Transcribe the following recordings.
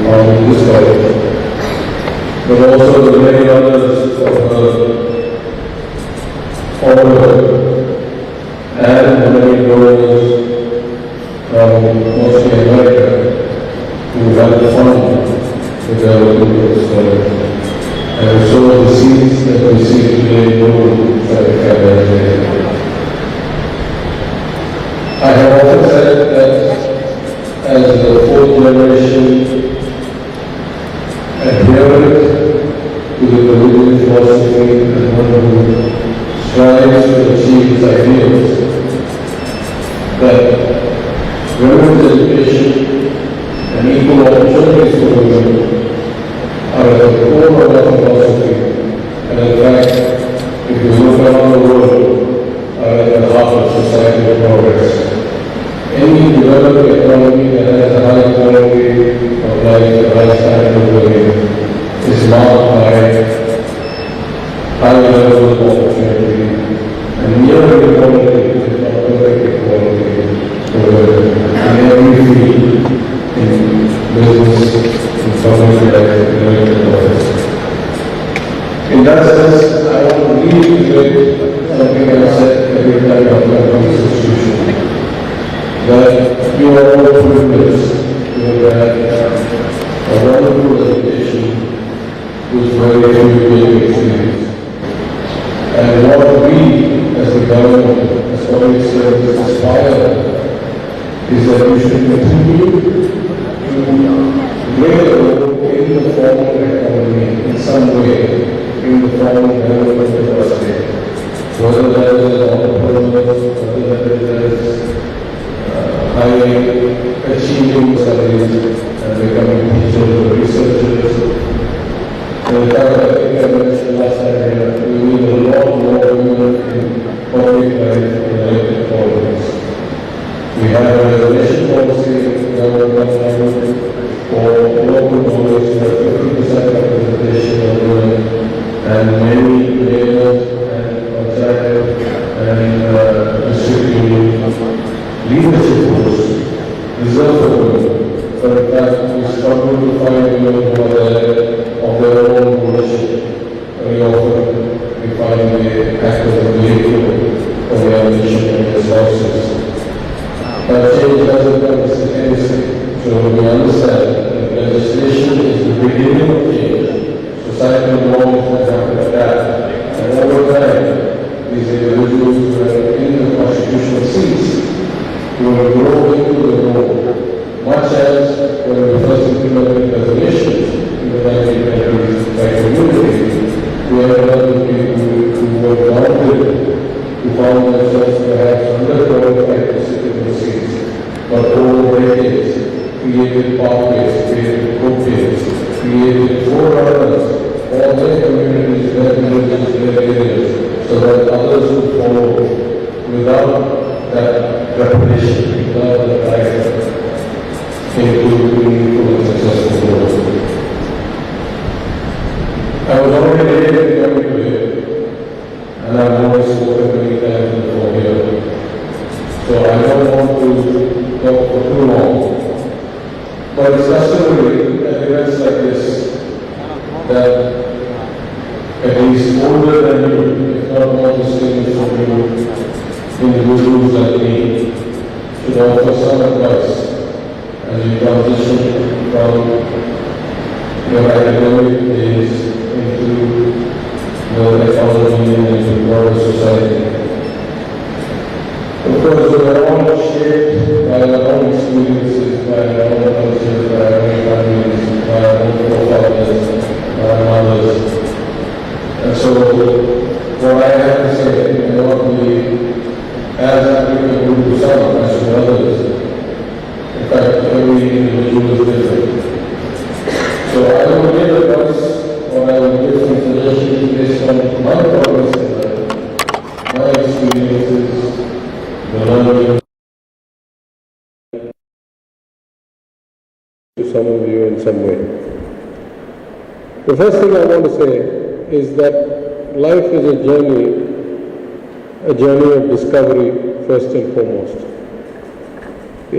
on this college, but also the many others of all over, and the many donors from mostly America who have fund with this college. And so the seeds that we see today grow I have often said that as the fourth generation adherent to the Korean philosophy and one who strives to achieve its ideals, that women's education and equal opportunities for women are at the core of our philosophy, and in fact, if you look around the world, are at the heart of societal progress. Any developed economy that has a high quality of life, a high standard of living, is marked by high levels of opportunity and near equality, if not perfect equality, in every field, in business, in public life, in that sense, I want to reiterate something I said every time I come to this institution, that you are all privileged to have a wonderful education whose very few experience. And what we, as the government, as public servants, aspire is that we should continue to play a role in the formal economy in some way, in the formal development of our state. Whether that is entrepreneurs, whether that is high achieving studies and becoming teachers or researchers. And in fact, I think I mentioned last time here, we need a lot more women in public life in elected politics. We have a reservation policy in government for local knowledge that 50% representation of women, and many mayors and panchayat and district leadership posts reserved for women. But in fact, we struggle to find women who are there of their own volition. Very often, we find they act as a vehicle for their mission and their spouses. But change doesn't come instantaneously. So we understand that legislation is the beginning of change. Societal norms have to adapt. And over time, these individuals who are in the constitutional seats will grow into the role, much as when we first implemented reservations in the 1920s by community, we had a lot of people who were grounded, who found themselves perhaps underqualified to sit in the seats, but over decades created pathways, created co-pays, created forerunners for their communities, their villages, their areas, so that others would follow without that repetition, without the drive into meaningful and successful growth. I was already able to come today, and I've always spoken many times before here, so I don't want to talk for too long. But it's customary at events like this that at least older than you, if not more distinguished from you, individuals like me should offer some advice as you transition from your academic days into the economy and into broader society. Of course, we are all shaped by our own experiences, by our own cultures, by our own families, by our own forefathers, by our mothers. And so, what I have to say may not be as applicable to some as to others. In fact, every individual is different. So I will give advice, or I will give some suggestions based on my progress in life, my experiences, the learning to some of you in some way. The first thing I want to say is that life is a journey of discovery first and foremost.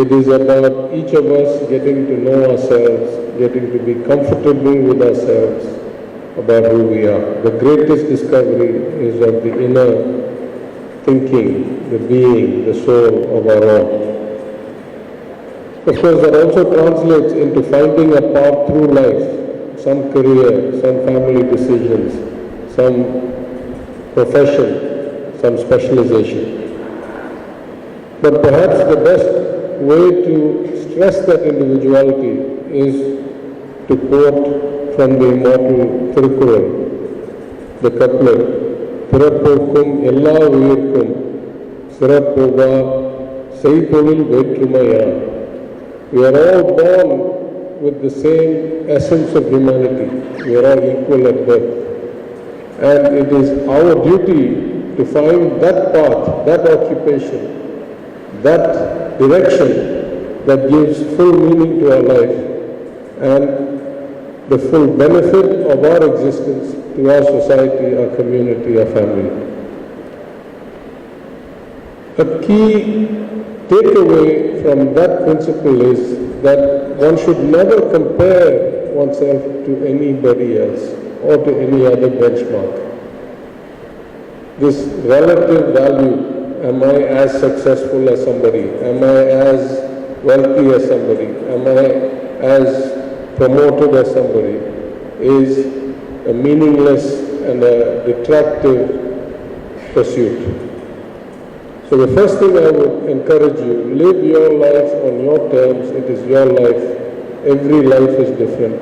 It is about each of us getting to know ourselves, getting to be comfortable with ourselves about who we are. The greatest discovery is of the inner thinking, the being, the soul of our own. Of course, that also translates into finding a path through life, some career, some family decisions, some profession, some specialization. But perhaps the best way to stress that individuality is to quote from the immortal Thirukkural, the couplet, பிறப்போக்கும் எல்லா உயிர்க்கும் சிறப்போவா செய்தொழில் வேற்றுமையா. We are all born with the same essence of humanity. We are all equal at birth. And it is our duty to find that path, that occupation, that direction that gives full meaning to our life and the full benefit of our existence to our society, our community, our family. A key takeaway from that principle is that one should never compare oneself to anybody else or to any other benchmark. This relative value, am I as successful as somebody? Am I as wealthy as somebody? Am I as promoted as somebody? Is a meaningless and a detractive pursuit. So the first thing I would encourage you, live your life on your terms. It is your life. Every life is different.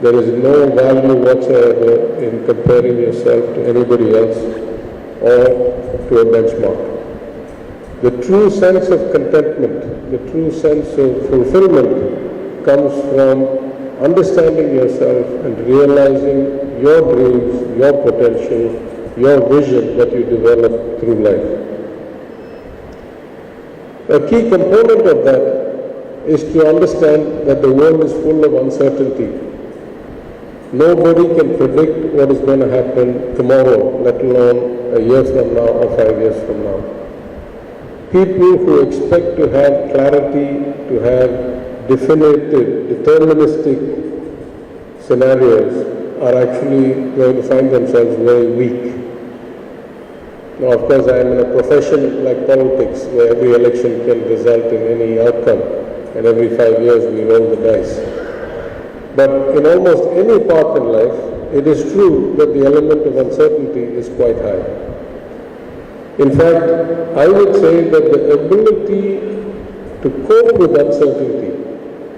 There is no value whatsoever in comparing yourself to anybody else or to a benchmark. The true sense of contentment, the true sense of fulfillment comes from understanding yourself and realizing your dreams, your potential, your vision that you develop through life. A key component of that is to understand that the world is full of uncertainty. Nobody can predict what is going to happen tomorrow, let alone a year from now or 5 years from now. People who expect to have clarity, to have definitive, deterministic scenarios are actually going to find themselves very weak. Now, of course, I am in a profession like politics, where every election can result in any outcome, and every 5 years we roll the dice. But in almost any part in life, it is true that the element of uncertainty is quite high. In fact, I would say that the ability to cope with uncertainty,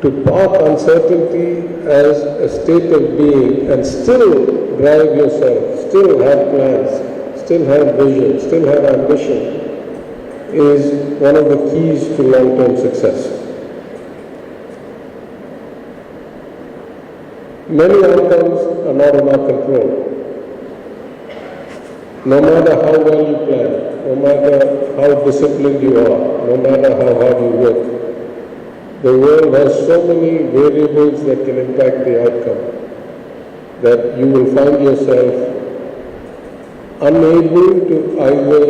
to park uncertainty as a state of being and still drive yourself, still have plans, still have vision, still have ambition, is one of the keys to long-term success. Many outcomes are not in our control. No matter how well you plan, no matter how disciplined you are, no matter how hard you work, the world has so many variables that can impact the outcome that you will find yourself unable to either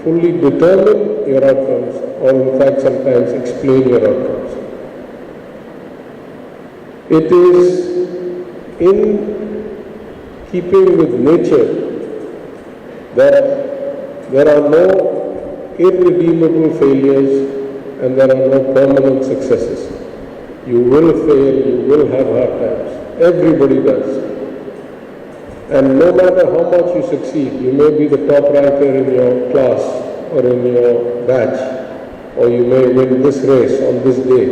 fully determine your outcomes or in fact sometimes explain your outcomes. It is in keeping with nature that there are no irredeemable failures and there are no permanent successes. You will fail, you will have hard times. Everybody does. And no matter how much you succeed, you may be the top ranker in your class or in your batch, or you may win this race on this day,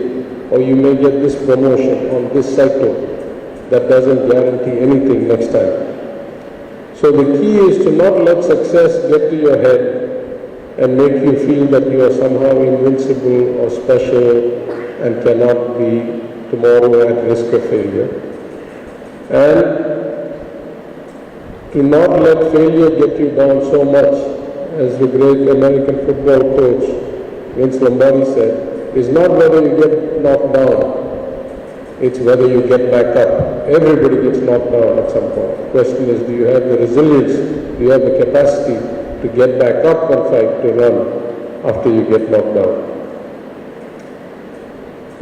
or you may get this promotion on this cycle. That doesn't guarantee anything next time. So the key is to not let success get to your head and make you feel that you are somehow invincible or special and cannot be tomorrow at risk of failure. And to not let failure get you down so much, as the great American football coach Vince Lombardi said, is not whether you get knocked down, it's whether you get back up. Everybody gets knocked down at some point. The question is, do you have the resilience, do you have the capacity to get back up and fight, to run after you get knocked down?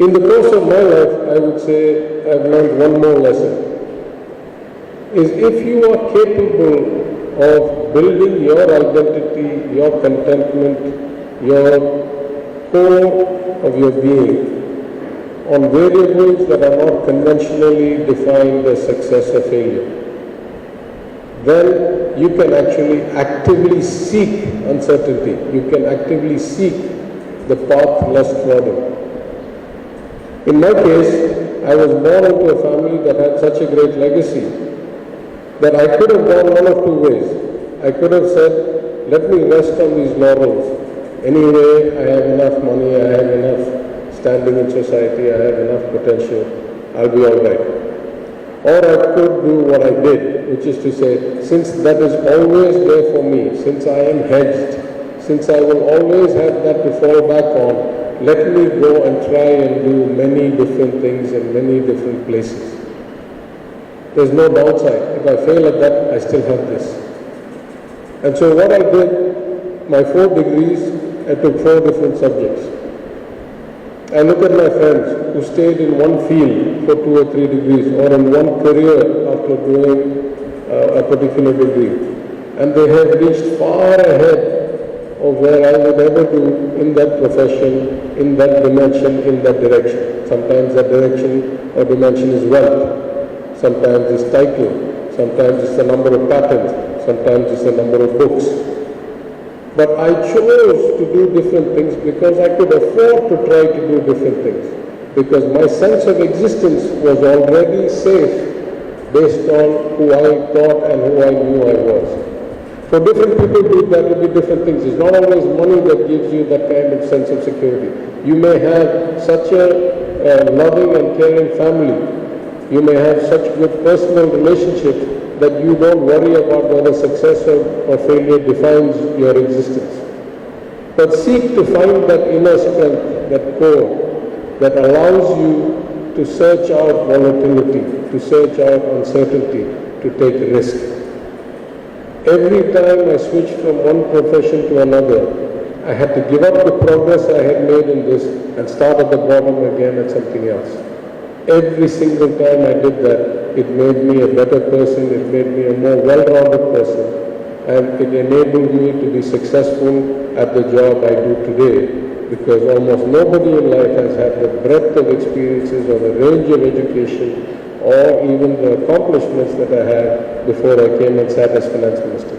In the course of my life, I would say I've learned one more lesson, is if you are capable of building your identity, your contentment, your core of your being on variables that are not conventionally defined as success or failure, then you can actually actively seek uncertainty. You can actively seek the path less trodden. In my case, I was born into a family that had such a great legacy that I could have gone one of two ways. I could have said, let me rest on these laurels. Anyway, I have enough money, I have enough standing in society, I have enough potential, I'll be all right. Or I could do what I did, which is to say, since that is always there for me, since I am hedged, since I will always have that to fall back on, let me go and try and do many different things in many different places. There's no downside. If I fail at that, I still have this. And so what I did, my 4 degrees, I took 4 different subjects. I look at my friends who stayed in one field for 2 or 3 degrees or in one career after doing a particular degree. And they have reached far ahead of where I would ever do in that profession, in that dimension, in that direction. Sometimes that direction or dimension is wealth. Sometimes it's title. Sometimes it's the number of patents. Sometimes it's the number of books. But I chose to do different things because I could afford to try to do different things. Because my sense of existence was already safe based on who I thought and who I knew I was. For different people, that will be different things. It's not always money that gives you that kind of sense of security. You may have such a loving and caring family. You may have such good personal relationships that you don't worry about whether success or failure defines your existence. But seek to find that inner strength, that core, that allows you to search out volatility, to search out uncertainty, to take risk. Every time I switched from one profession to another, I had to give up the progress I had made in this and start at the bottom again at something else. Every single time I did that, it made me a better person, it made me a more well-rounded person, and it enabled me to be successful at the job I do today, because almost nobody in life has had the breadth of experiences or the range of education or even the accomplishments that I had before I came and sat as finance minister.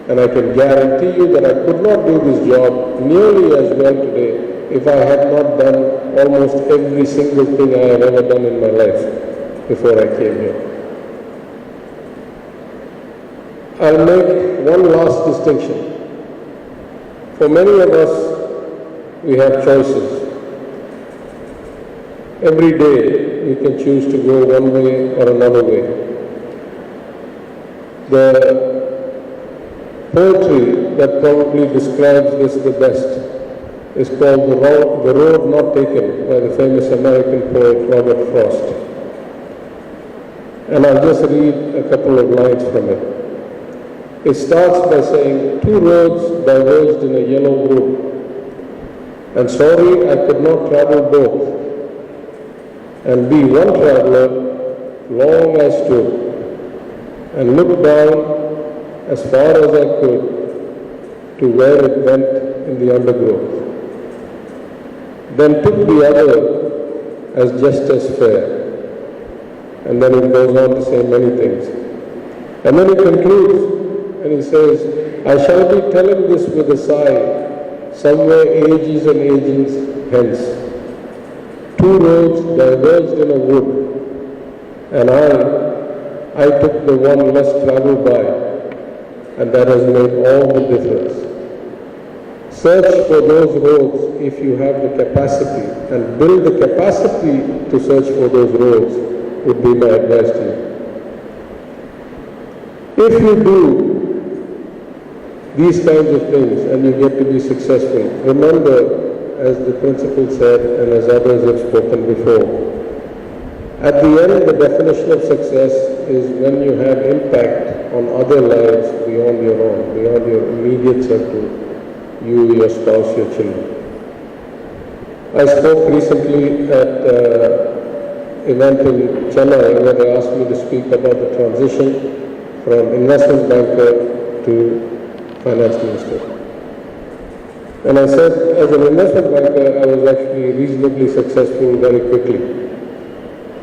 And I can guarantee you that I could not do this job nearly as well today if I had not done almost every single thing I have ever done in my life before I came here. I'll make one last distinction. For many of us, we have choices. Every day, we can choose to go one way or another way. The poetry that probably describes this the best is called The Road Not Taken by the famous American poet Robert Frost. And I'll just read a couple of lines from it. It starts by saying, 2 roads diverged in a yellow wood, and sorry I could not travel both, and be one traveler, long I stood, and looked down as far as I could to where it went in the undergrowth. Then took the other as just as fair. And then it goes on to say many things. And then he concludes and he says, I shall be telling this with a sigh, somewhere ages and ages hence. 2 roads diverged in a wood, and I took the one less traveled by, and that has made all the difference. Search for those roads if you have the capacity, and build the capacity to search for those roads would be my advice to you. If you do these kinds of things and you get to be successful, remember, as the principal said and as others have spoken before, at the end the definition of success is when you have impact on other lives beyond your own, beyond your immediate circle, you, your spouse, your children. I spoke recently at event in Chennai where they asked me to speak about the transition from investment banker to finance minister. And I said, as an investment banker, I was actually reasonably successful very quickly.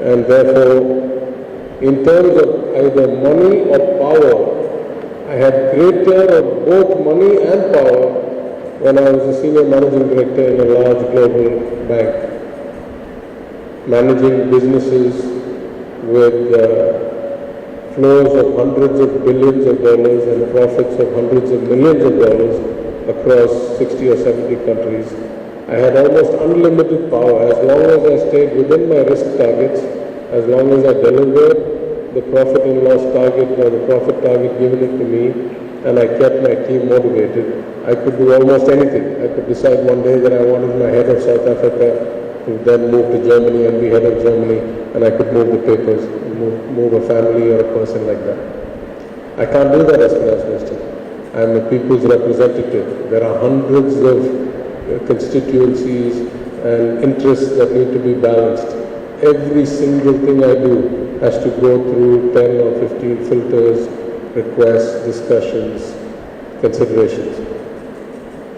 And therefore, in terms of either money or power, I had greater of both money and power when I was a senior managing director in a large global bank, managing businesses with flows of hundreds of billions of dollars and profits of hundreds of millions of dollars across 60 or 70 countries. I had almost unlimited power as long as I stayed within my risk targets, as long as I delivered the profit and loss target or the profit target given it to me, and I kept my team motivated. I could do almost anything. I could decide one day that I wanted my head of South Africa to then move to Germany and be head of Germany, and I could move the papers, move a family or a person like that. I can't do that as finance minister. I am a people's representative. There are hundreds of constituencies and interests that need to be balanced. Every single thing I do has to go through 10 or 15 filters, requests, discussions, considerations.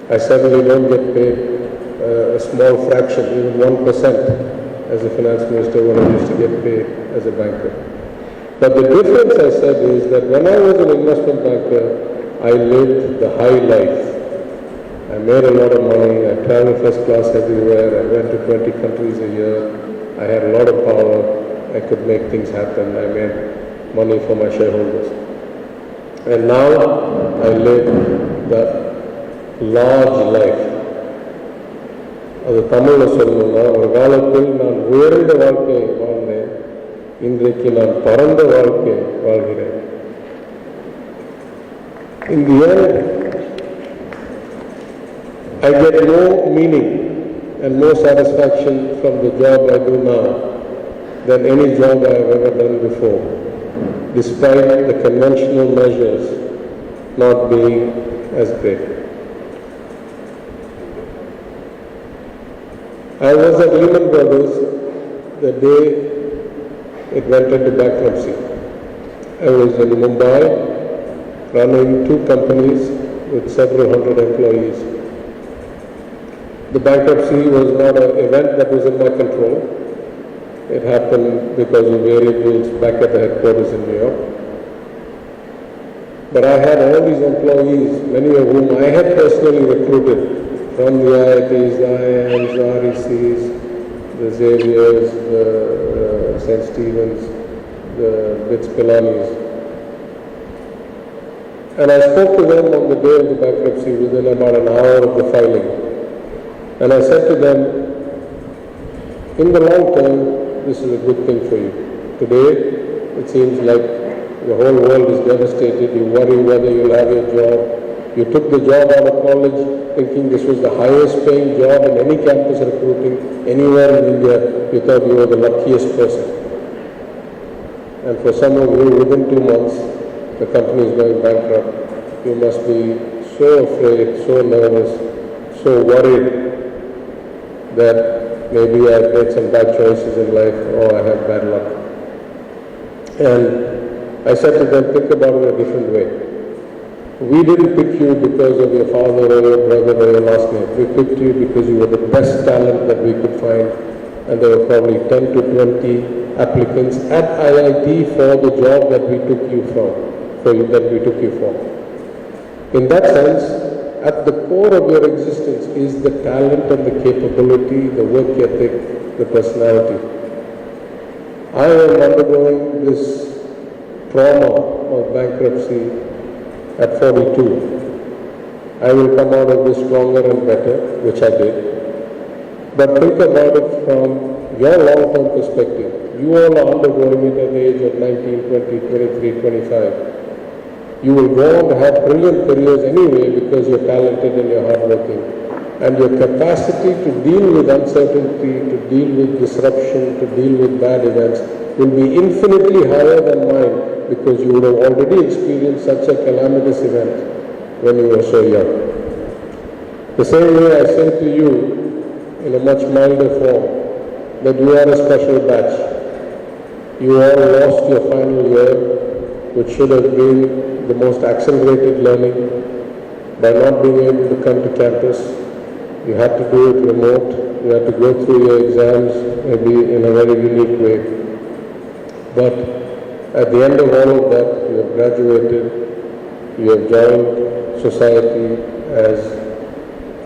I certainly don't get paid a small fraction, even 1% as a finance minister when I used to get paid as a banker. But the difference, I said, is that when I was an investment banker, I lived the high life. I made a lot of money, I traveled first class everywhere, I went to 20 countries a year, I had a lot of power, I could make things happen, I made money for my shareholders. And now I live the large life. அது தமிழ்ல சொல்லணும்னா ஒரு காலத்தில் நான் உயர்ந்த வாழ்க்கை வாழ்ந்தேன், இன்றைக்கு நான் பரந்த வாழ்க்கை வாழ்கிறேன். In the end, I get more meaning and more satisfaction from the job I do now than any job I have ever done before, despite the conventional measures not being as great. I was at Lehman Brothers the day it went into bankruptcy. I was in Mumbai running 2 companies with several hundred employees. The bankruptcy was not an event that was in my control. It happened because of variables back at the headquarters in New York. But I had all these employees, many of whom I had personally recruited from the IITs, the IIMs, the RECs, the Xaviers, the St. Stephen's, the BITS Pilanis. And I spoke to them on the day of the bankruptcy within about an hour of the filing. And I said to them, in the long term, this is a good thing for you. Today, it seems like the whole world is devastated. You worry whether you'll have your job. You took the job out of college thinking this was the highest paying job in any campus recruiting anywhere in India. You thought you were the luckiest person. And for some of you, within 2 months, the company is going bankrupt. You must be so afraid, so nervous, so worried that maybe I've made some bad choices in life or I have bad luck. And I said to them, think about it a different way. We didn't pick you because of your father or your brother or your last name. We picked you because you were the best talent that we could find, and there were probably 10 to 20 applicants at IIT for the job that we took you for. In that sense, at the core of your existence is the talent and the capability, the work ethic, the personality. I am undergoing this trauma of bankruptcy at 42. I will come out of this stronger and better, which I did. But think about it from your long-term perspective. You all are undergoing it at the age of 19, 20, 23, 25. You will go on to have brilliant careers anyway because you're talented and you're hardworking. And your capacity to deal with uncertainty, to deal with disruption, to deal with bad events will be infinitely higher than mine because you would have already experienced such a calamitous event when you were so young. The same way I say to you, in a much milder form that you are a special batch. You all lost your final year, which should have been the most accelerated learning, by not being able to come to campus. You had to do it remote. You had to go through your exams maybe in a very unique way. But at the end of all of that, you have graduated, you have joined society as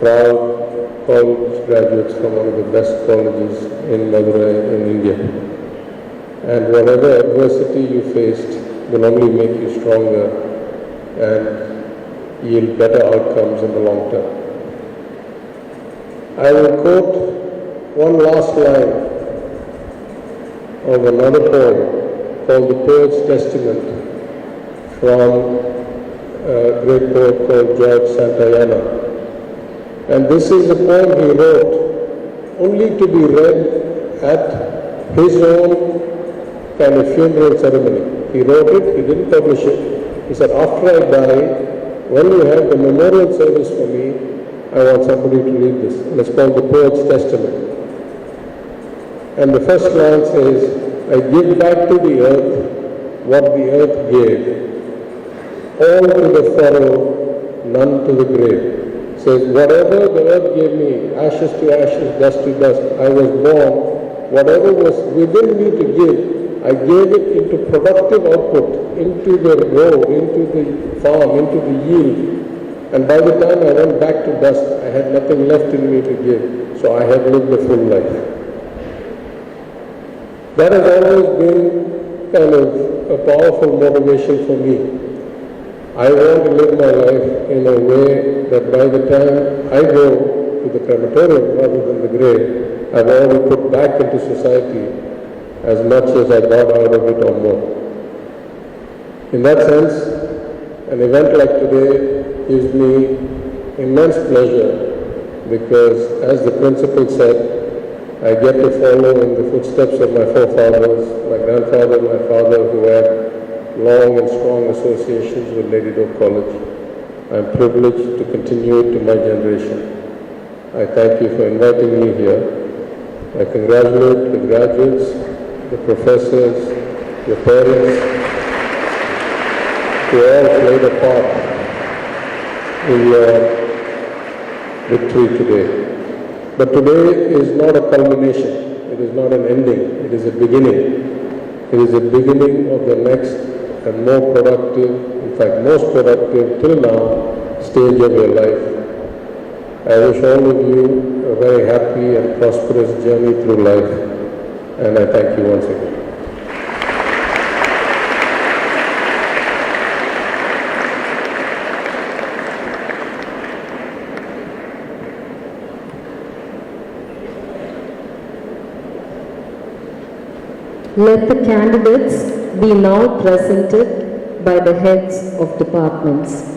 proud college graduates from one of the best colleges in Madurai in India. And whatever adversity you faced will only make you stronger and yield better outcomes in the long term. I will quote one last line of another poem called The Poet's Testament from a great poet called George Santayana. And this is a poem he wrote only to be read at his own kind of funeral ceremony. He wrote it, he didn't publish it. He said, after I die, when you have the memorial service for me, I want somebody to read this. And it's called The Poet's Testament. And the first line says, I give back to the earth what the earth gave, all to the furrow, none to the grave. It says, whatever the earth gave me, ashes to ashes, dust to dust, I was born, whatever was within me to give, I gave it into productive output, into the row, into the farm, into the yield. And by the time I went back to dust, I had nothing left in me to give. So I had lived a full life. That has always been kind of a powerful motivation for me. I want to live my life in a way that by the time I go to the crematorium rather than the grave, I've already put back into society as much as I got out of it or more. In that sense, an event like today gives me immense pleasure because, as the principal said, I get to follow in the footsteps of my forefathers, my grandfather, my father, who had long and strong associations with Lady Doak College. I am privileged to continue it to my generation. I thank you for inviting me here. I congratulate the graduates, the professors, your parents, who all played a part in your victory today. But today is not a culmination, it is not an ending, it is a beginning. It is a beginning of the next and more productive, in fact most productive till now, stage of your life. I wish all of you a very happy and prosperous journey through life, and I thank you once again. Let the candidates be now presented by the heads of departments.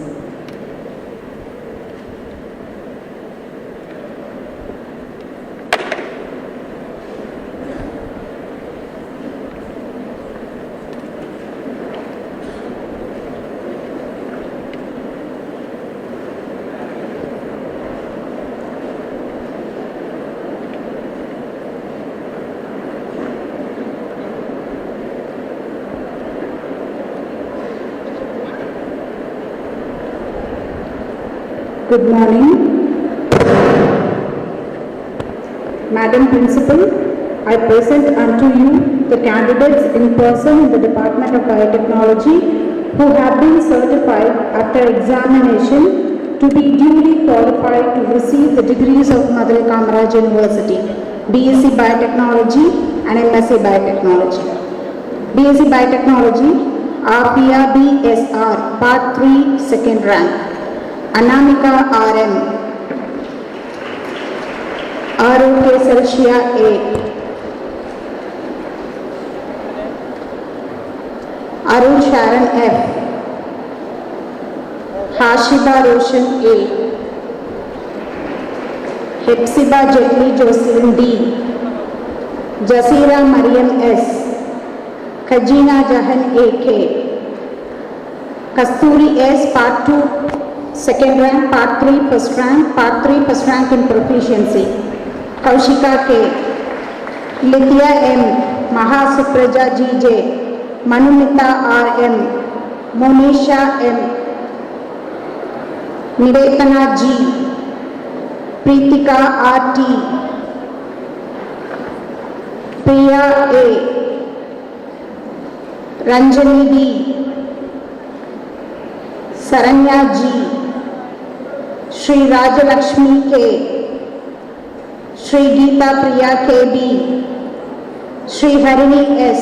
Good morning. Madam Principal, I present unto you the candidates in person in the Department of Biotechnology who have been certified after examination to be duly qualified to receive the degrees of Madurai Kamaraj University, BSc Biotechnology and MSc Biotechnology. BSc Biotechnology, RPR BSR, Part 3, second rank. Anamika RM, ROK Celsia A, Arun Sharon F, Hashiba Roshan A, Hepsiba Jetli Jocelyn D, Jasira Mariam S, Kajina Jahan AK, Kasturi S, Part 2, second rank, Part 3, first rank, Part 3, first rank in proficiency. Kaushika K, Lidya M, Mahasupraja GJ, Manumita RM, Monisha M, Nivetana G, Pritika RT, Priya A, Ranjani D, Saranya G, Shri Rajalakshmi K, Shri Geeta Priya KB, Shri Harini S,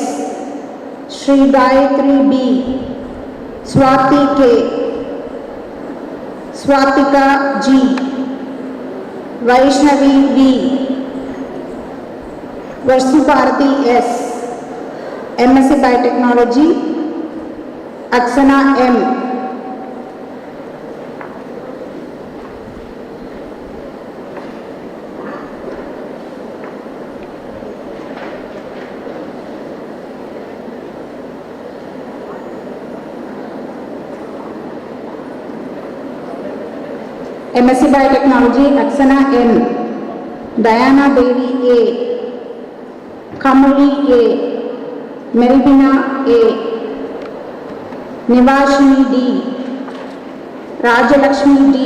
Shri Gayatri B, Swati K, Swatika G, Vaishnavi V, Vasubharati S, MSc Biotechnology, Aksana M, MSc Biotechnology, Aksana M, Diana Devi A, Kamali A, Melvina A, Nivashini D, Rajalakshmi D,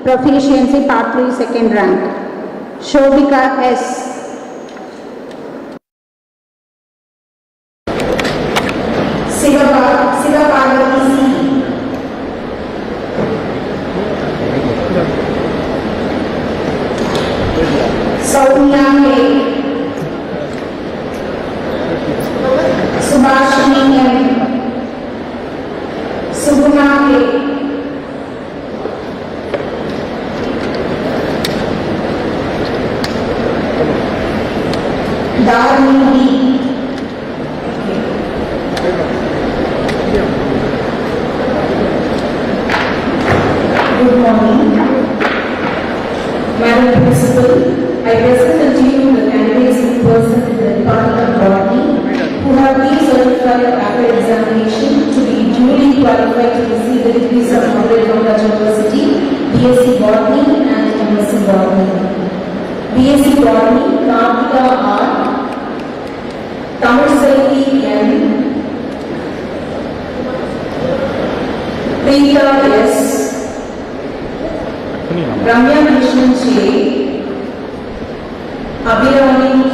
Proficiency Part 3 second rank, Shobika S, Sivaparvati C, Soumya K, Subhashini M, Subhuna K, Dharani D, good morning, Madam Principal. I present unto you the candidates in person in the Department of Botany who have been certified after examination to be duly qualified to receive the degrees of Honorary College University, BSc Botany and MSc Botany. BSc Botany, Kartika R, Tamil GEC N, Preeta S, Ramya Krishnan J, Abhiramani K,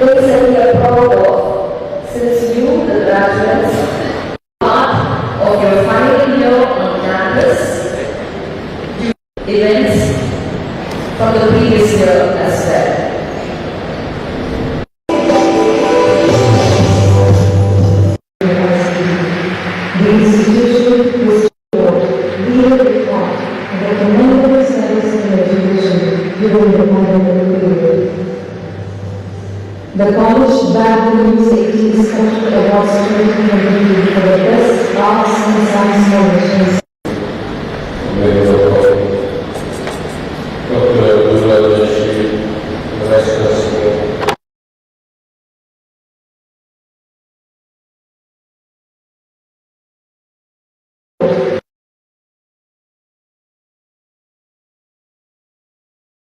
we are proud of, since you, the graduates, part of your final year on campus events from the previous year as well. The institution was taught legal reform and the commendable service in education during the pandemic period. The college bagged the new 18th Special Awards 2022 for the best arts and science foundations. Dr. Ulrich, the rest of us.